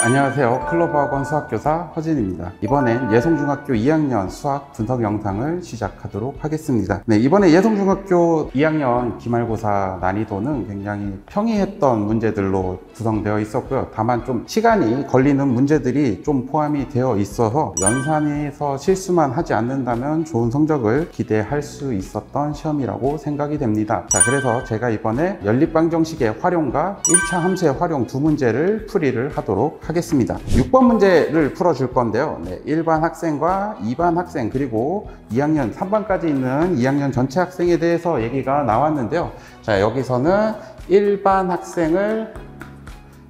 안녕하세요. 클로버학원 수학교사 허진입니다. 이번엔 예송중학교 2학년 수학 분석 영상을 시작하도록 하겠습니다. 이번에 예송중학교 2학년 기말고사 난이도는 굉장히 평이했던 문제들로 구성되어 있었고요. 다만 좀 시간이 걸리는 문제들이 좀 포함이 되어 있어서 연산에서 실수만 하지 않는다면 좋은 성적을 기대할 수 있었던 시험이라고 생각이 됩니다. 자, 그래서 제가 이번에 연립방정식의 활용과 1차 함수의 활용 두 문제를 풀이를 하도록 하겠습니다. 6번 문제를 풀어줄 건데요. 1반 학생과 2반 학생 그리고 2학년 3반까지 있는 2학년 전체 학생에 대해서 얘기가 나왔는데요. 자, 여기서는 1반 학생을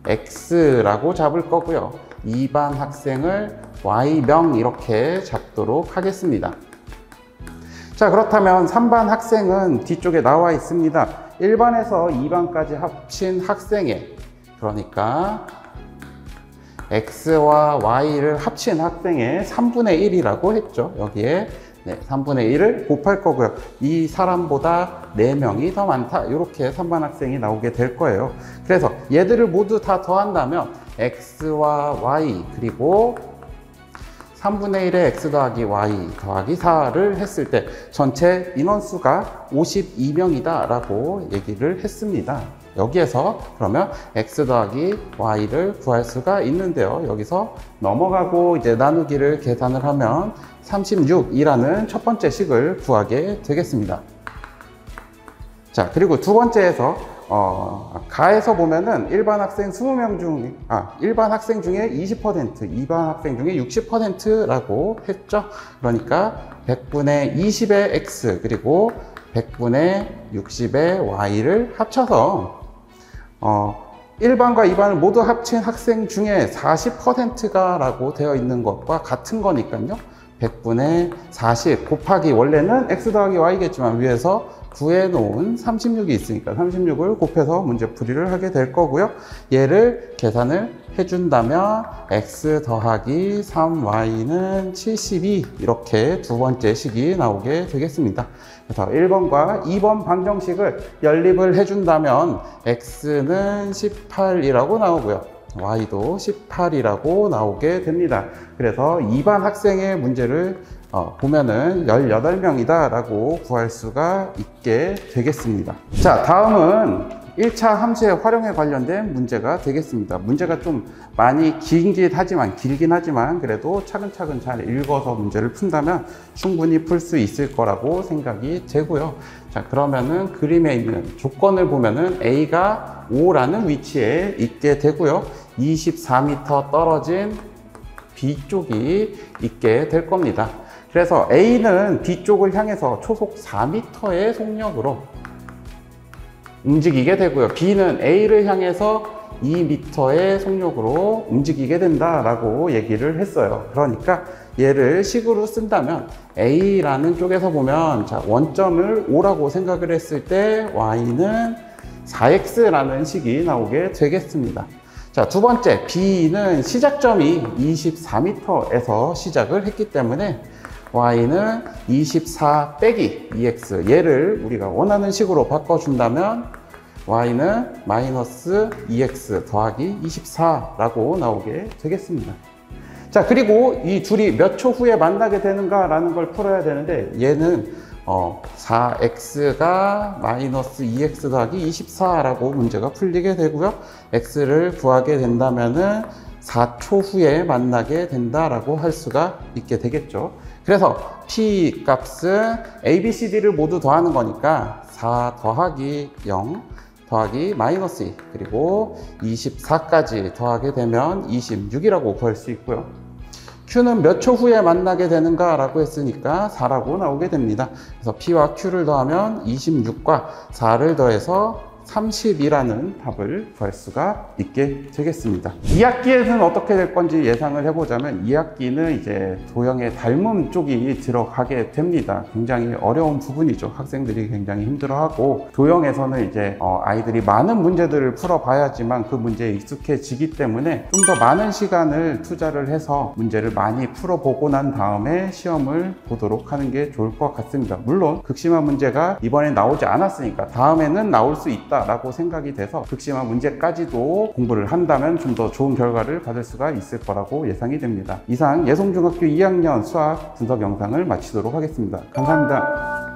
X라고 잡을 거고요. 2반 학생을 Y명 이렇게 잡도록 하겠습니다. 자, 그렇다면 3반 학생은 뒤쪽에 나와 있습니다. 1반에서 2반까지 합친 학생의, 그러니까 X와 Y를 합친 학생의 3분의 1이라고 했죠. 여기에 3분의 1을 곱할 거고요. 이 사람보다 4명이 더 많다. 이렇게 3반 학생이 나오게 될 거예요. 그래서 얘들을 모두 다 더한다면 X와 Y 그리고 3분의 1의 X 더하기 Y 더하기 4를 했을 때 전체 인원수가 52명이다 라고 얘기를 했습니다. 여기에서 그러면 X 더하기 Y를 구할 수가 있는데요. 여기서 넘어가고 이제 나누기를 계산을 하면 36이라는 첫 번째 식을 구하게 되겠습니다. 자, 그리고 두 번째에서 가에서 보면은 1반 학생 20명 중, 1반 학생 중에 20%, 2반 학생 중에 60%라고 했죠. 그러니까 100분의 20의 X 그리고 100분의 60의 Y를 합쳐서 1반과 2반을 모두 합친 학생 중에 40%가 라고 되어 있는 것과 같은 거니까요. 100분의 40 곱하기 원래는 X 더하기 Y겠지만 위에서 구해놓은 36이 있으니까 36을 곱해서 문제풀이를 하게 될 거고요. 얘를 계산을 해준다면 X 더하기 3Y는 72 이렇게 두 번째 식이 나오게 되겠습니다. 그래서 1번과 2번 방정식을 연립을 해준다면 X는 18이라고 나오고요. Y도 18이라고 나오게 됩니다. 그래서 2반 학생의 문제를 보면은 18명이다 라고 구할 수가 있게 되겠습니다. 자, 다음은 1차 함수의 활용에 관련된 문제가 되겠습니다. 문제가 좀 많이 길긴 하지만 그래도 차근차근 잘 읽어서 문제를 푼다면 충분히 풀 수 있을 거라고 생각이 되고요. 자, 그러면은 그림에 있는 조건을 보면은 A가 5라는 위치에 있게 되고요. 24m 떨어진 B쪽이 있게 될 겁니다. 그래서 A는 B쪽을 향해서 초속 4m의 속력으로 움직이게 되고요. B는 A를 향해서 2m의 속력으로 움직이게 된다라고 얘기를 했어요. 그러니까 얘를 식으로 쓴다면 A라는 쪽에서 보면 자, 원점을 5라고 생각을 했을 때 Y는 4X라는 식이 나오게 되겠습니다. 자, 두 번째 B는 시작점이 24m에서 시작을 했기 때문에 Y는 24 빼기 2X 얘를 우리가 원하는 식으로 바꿔준다면 Y는 마이너스 2X 더하기 24라고 나오게 되겠습니다. 자, 그리고 이 둘이 몇 초 후에 만나게 되는가 라는 걸 풀어야 되는데 얘는 4X가 마이너스 2X 더하기 24라고 문제가 풀리게 되고요. X를 구하게 된다면은 4초 후에 만나게 된다라고 할 수가 있게 되겠죠. 그래서 P 값은 A, B, C, D를 모두 더하는 거니까 4 더하기 0 더하기 마이너스 2 그리고 24까지 더하게 되면 26이라고 구할 수 있고요. Q는 몇 초 후에 만나게 되는가 라고 했으니까 4라고 나오게 됩니다. 그래서 P와 Q를 더하면 26과 4를 더해서 30이라는 답을 구할 수가 있게 되겠습니다. 2학기에는 어떻게 될 건지 예상을 해보자면 2학기는 이제 도형의 닮음 쪽이 들어가게 됩니다. 굉장히 어려운 부분이죠. 학생들이 굉장히 힘들어하고 도형에서는 이제 아이들이 많은 문제들을 풀어봐야지만 그 문제에 익숙해지기 때문에 좀 더 많은 시간을 투자를 해서 문제를 많이 풀어보고 난 다음에 시험을 보도록 하는 게 좋을 것 같습니다. 물론 극심한 문제가 이번에 나오지 않았으니까 다음에는 나올 수 있다 있다라고 생각이 돼서 극심한 문제까지도 공부를 한다면 좀 더 좋은 결과를 받을 수가 있을 거라고 예상이 됩니다. 이상 예송중학교 2학년 수학 분석 영상을 마치도록 하겠습니다. 감사합니다.